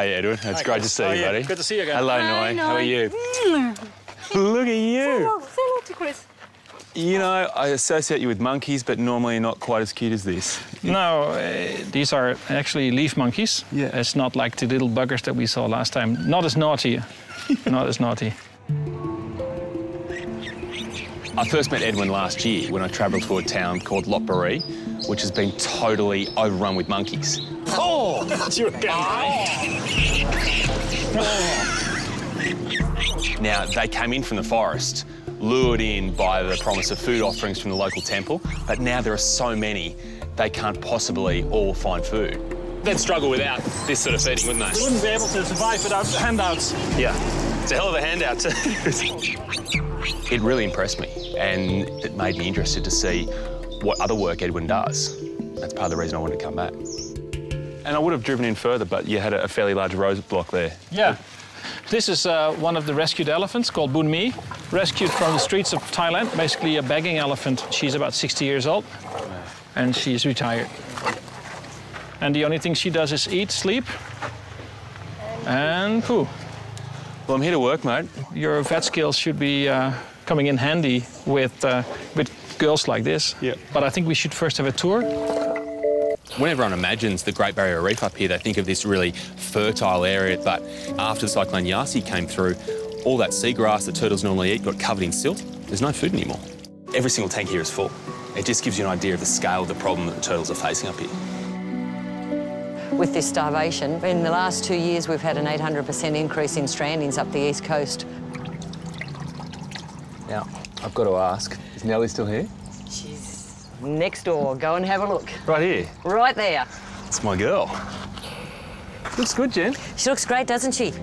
you, Edwin? It's great to see you, buddy. Good to see you again. Hello, Noi. How are you? Look at you. Say hello to Chris. You know, I associate you with monkeys, but normally not quite as cute as this. No, these are actually leaf monkeys. Yeah. It's not like the little buggers that we saw last time. Not as naughty. Not as naughty. I first met Edwin last year when I travelled to a town called Lotbury, which has been totally overrun with monkeys. Oh, that's your guy. Now, they came in from the forest, lured in by the promise of food offerings from the local temple, but now there are so many, they can't possibly all find food. They'd struggle without this sort of feeding, wouldn't they? They wouldn't be able to survive without handouts. Yeah, it's a hell of a handout too. It really impressed me, and it made me interested to see what other work Edwin does. That's part of the reason I wanted to come back. And I would have driven in further, but you had a fairly large roadblock there. Yeah. This is one of the rescued elephants called Bun Mi, rescued from the streets of Thailand, basically a begging elephant. She's about 60 years old, and she's retired. And the only thing she does is eat, sleep, and poo. Well, I'm here to work, mate. Your vet skills should be coming in handy with girls like this. Yeah. But I think we should first have a tour. When everyone imagines the Great Barrier Reef up here, they think of this really fertile area, but after Cyclone Yasi came through, all that seagrass that turtles normally eat got covered in silt. There's no food anymore. Every single tank here is full. It just gives you an idea of the scale of the problem that the turtles are facing up here. With this starvation, in the last 2 years, we've had an 800% increase in strandings up the east coast. Now, I've got to ask, is Nellie still here? She's next door. Go and have a look. Right here? Right there. It's my girl. Looks good, Jen. She looks great, doesn't she?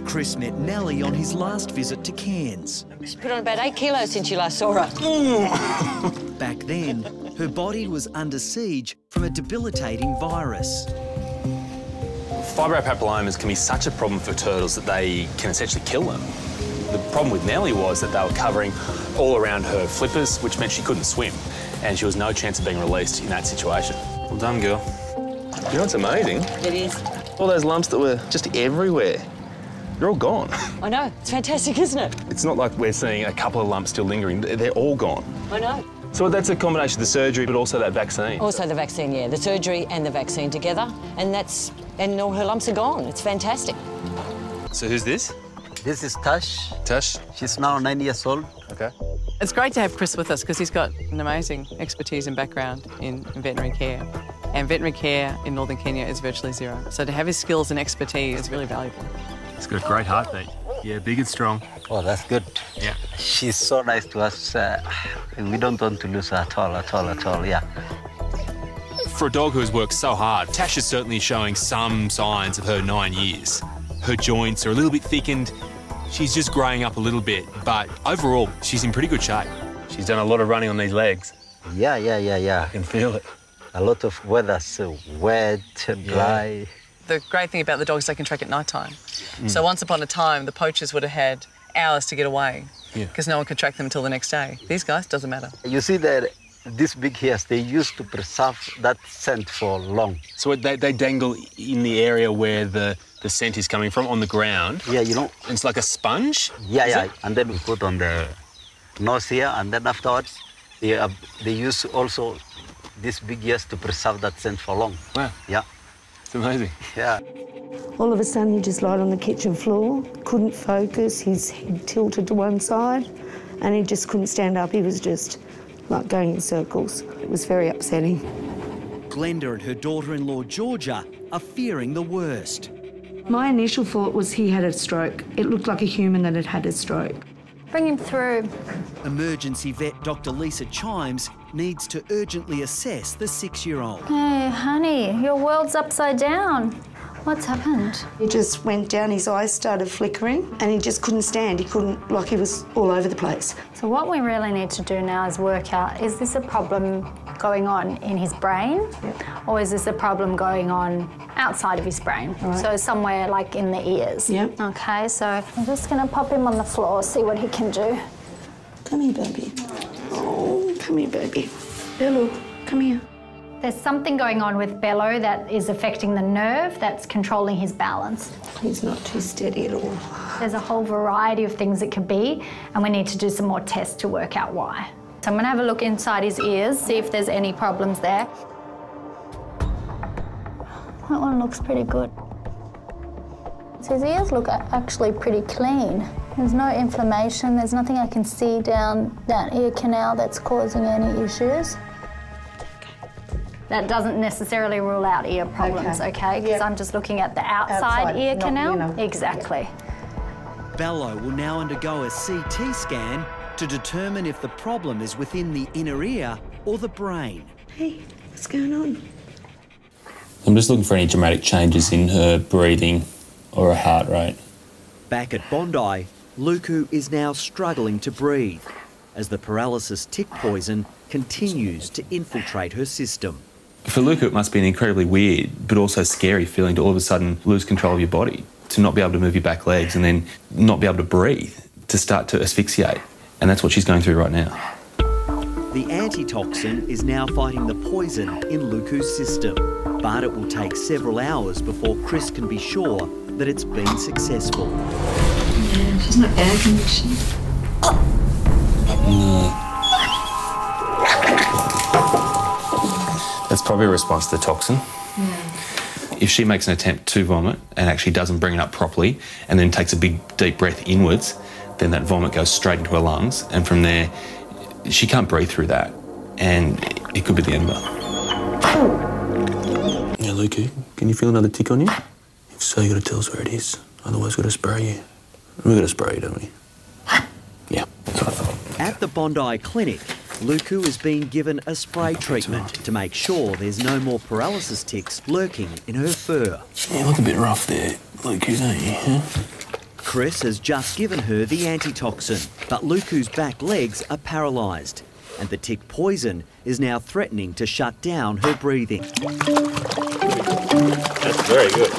Chris met Nellie on his last visit to Cairns. She's put on about 8 kilos since you last saw her. Back then, her body was under siege from a debilitating virus. Fibropapillomas can be such a problem for turtles that they can essentially kill them. The problem with Nellie was that they were covering all around her flippers, which meant she couldn't swim, and she was no chance of being released in that situation. Well done, girl. You know what's amazing? It is. All those lumps that were just everywhere, they're all gone. I know. It's fantastic, isn't it? It's not like we're seeing a couple of lumps still lingering. They're all gone. I know. So that's a combination of the surgery, but also that vaccine. Also the vaccine, yeah. The surgery and the vaccine together, and all her lumps are gone. It's fantastic. So who's this? This is Tash. Tash? She's now 9 years old. Okay. It's great to have Chris with us because he's got an amazing expertise and background in veterinary care. And veterinary care in northern Kenya is virtually zero. So to have his skills and expertise is really valuable. He's got a great heartbeat. Yeah, big and strong. Oh, that's good. Yeah. She's so nice to us. We don't want to lose her at all, yeah. For a dog who has worked so hard, Tash is certainly showing some signs of her 9 years. Her joints are a little bit thickened. She's just greying up a little bit, but overall, she's in pretty good shape. She's done a lot of running on these legs. Yeah. I can feel it. A lot of weather, so wet, dry. The great thing about the dogs, they can track at night time. So once upon a time, the poachers would have had hours to get away because no one could track them until the next day. These guys, doesn't matter. You see that these big hairs, they used to preserve that scent for long. So they dangle in the area where the scent is coming from, on the ground? Yeah, you know. It's like a sponge? Yeah. And then we put on the nose here, and then afterwards, they use also these big ears to preserve that scent for long. Wow. Yeah. It's amazing. Yeah. All of a sudden, he just lied on the kitchen floor, couldn't focus, his head tilted to one side, and he just couldn't stand up. He was just like going in circles. It was very upsetting. Glenda and her daughter-in-law, Georgia, are fearing the worst. My initial thought was he had a stroke. It looked like a human that had had a stroke. Bring him through. Emergency vet Dr. Lisa Chimes needs to urgently assess the 6-year-old. Hey, honey, your world's upside down. What's happened? He just went down, his eyes started flickering, and he just couldn't stand. He couldn't, like he was all over the place. So what we really need to do now is work out, is this a problem going on in his brain, or is this a problem going on outside of his brain? Right. So somewhere like in the ears. Yep. Okay, so I'm just going to pop him on the floor, see what he can do. Come here, baby. Oh, come here, baby. Hello, come here. There's something going on with Bello that is affecting the nerve that's controlling his balance. He's not too steady at all. There's a whole variety of things it could be, and we need to do some more tests to work out why. So I'm going to have a look inside his ears, see if there's any problems there. That one looks pretty good. So his ears look actually pretty clean. There's no inflammation, there's nothing I can see down that ear canal that's causing any issues. That doesn't necessarily rule out ear problems, okay? Because I'm just looking at the outside ear canal. Exactly. Bello will now undergo a CT scan to determine if the problem is within the inner ear or the brain. Hey, what's going on? I'm just looking for any dramatic changes in her breathing or her heart rate. Back at Bondi, Luku is now struggling to breathe as the paralysis tick poison continues to infiltrate her system. For Luka, it must be an incredibly weird but also scary feeling to all of a sudden lose control of your body, to not be able to move your back legs and then not be able to breathe, to start to asphyxiate. And that's what she's going through right now. The antitoxin is now fighting the poison in Luku's system, but it will take several hours before Chris can be sure that it's been successful. Yeah, she's not air conditioned. No. That's probably a response to the toxin. Yeah. If she makes an attempt to vomit and actually doesn't bring it up properly and then takes a big deep breath inwards, then that vomit goes straight into her lungs, and from there she can't breathe through that, and it could be the end of her. Yeah, Luku, can you feel another tick on you? If so, you got to tell us where it is. Otherwise, we've got to spray you. We've got to spray you, don't we? Yeah, that's what I thought. At the Bondi clinic, Luku is being given a spray treatment to make sure there's no more paralysis ticks lurking in her fur. You look a bit rough there, Luku, don't you? Huh? Chris has just given her the antitoxin, but Luku's back legs are paralysed, and the tick poison is now threatening to shut down her breathing. That's very good.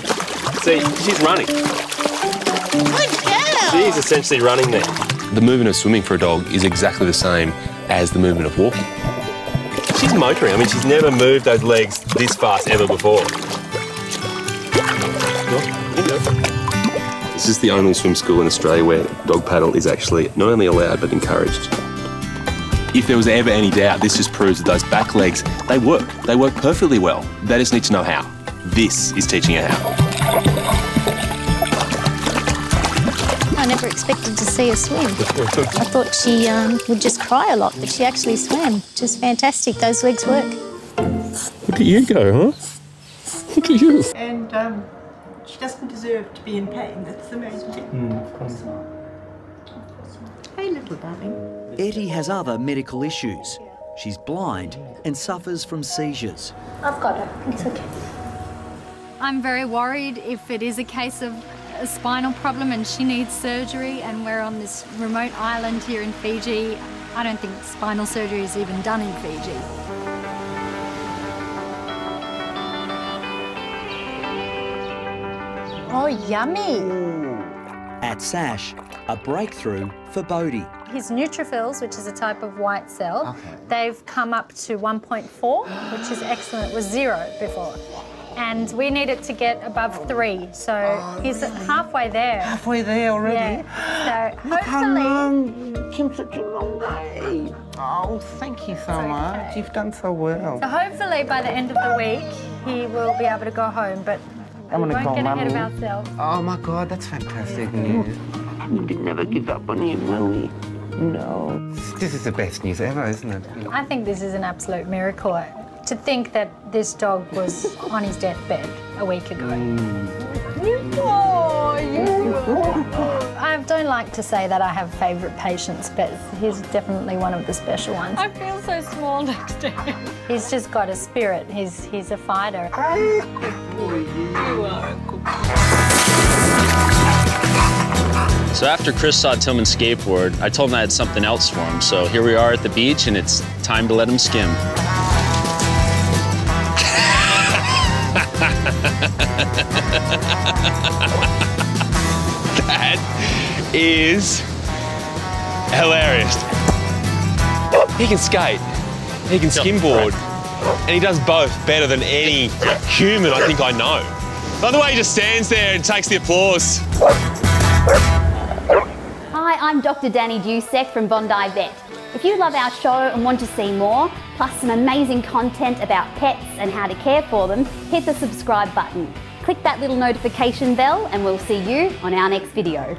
See, she's running. Good girl! She's essentially running there. The movement of swimming for a dog is exactly the same as the movement of walking. She's motoring. I mean, she's never moved those legs this fast ever before. This is the only swim school in Australia where dog paddle is actually not only allowed but encouraged. If there was ever any doubt, this just proves that those back legs, they work. They work perfectly well. They just need to know how. This is teaching her how. I never expected to see her swim. I thought she would just cry a lot, but she actually swam. Just fantastic. Those legs work. Look at you go, huh? Look at you. And she doesn't deserve to be in pain. That's the main thing. Of course not. Hey, little darling. Etty has other medical issues. She's blind and suffers from seizures. I've got her. It's okay. I'm very worried if it is a case of a spinal problem and she needs surgery, and we're on this remote island here in Fiji. I don't think spinal surgery is even done in Fiji. Oh, yummy! At SASH, a breakthrough for Bodhi. His neutrophils, which is a type of white cell, they've come up to 1.4, which is excellent. It was 0 before. And we need it to get above 3, so he's halfway there. Halfway there already? Yeah. So Look how hopefully... long. You came such a long way. Oh, thank you so much. You've done so well. So hopefully by the end of the week, he will be able to go home, but we won't get ahead of ourselves. Oh, my God, that's fantastic news. We did never give up on you, will we? No. This is the best news ever, isn't it? I think this is an absolute miracle. To think that this dog was on his deathbed a week ago. I don't like to say that I have favourite patients, but he's definitely one of the special ones. I feel so small next to him. He's just got a spirit. He's a fighter. So after Chris saw Tillman skateboard, I told him I had something else for him. So here we are at the beach, and it's time to let him skim. That is hilarious. He can skate, he can skimboard, And he does both better than any human I think I know. By the way, he just stands there and takes the applause. Hi, I'm Dr. Danny Dusek from Bondi Vet. If you love our show and want to see more, plus some amazing content about pets and how to care for them, hit the subscribe button. Click that little notification bell and we'll see you on our next video.